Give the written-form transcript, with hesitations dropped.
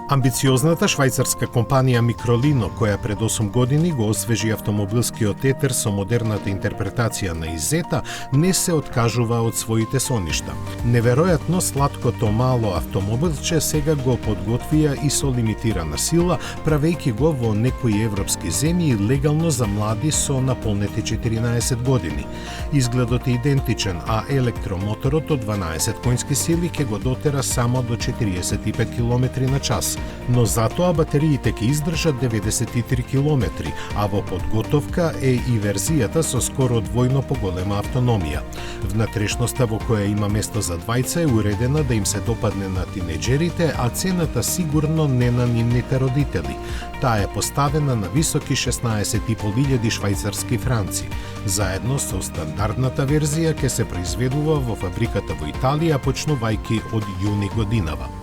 Амбициозната швајцарска компанија Microlino, која пред 8 години го освежи автомобилскиот етер со модерната интерпретација на Изета, не се откажува од своите соништа. Неверојатно сладкото мало автомобилче сега го подготвија и со лимитирана сила, правејќи го во некои европски земји легално за млади со наполнети 14 години. Изгледот е идентичен, а електромоторот од 12 коњски сили ќе го дотера само до 45 км на час. Но затоа батериите ќе издржат 93 км, а во подготовка е и верзијата со скоро двојно поголема автономија. Внатрешноста во која има место за двајца е уредена да им се допадне на тинеџерите, а цената сигурно не на нивните родители. Таа е поставена на високи 16.500 швајцарски франци. Заедно со стандардната верзија ќе се произведува во фабриката во Италија почнувајќи од јуни годинава.